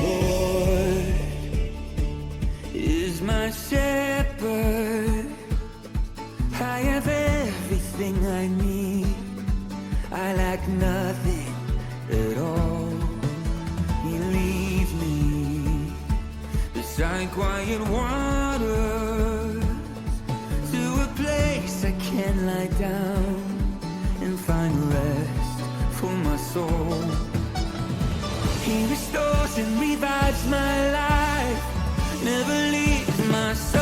Lord is my shepherd. I have everything I need. I lack nothing at all. He leads me beside quiet waters, to a place I can lie down and find rest for my soul. He restores and revives my life, never leaves my soul.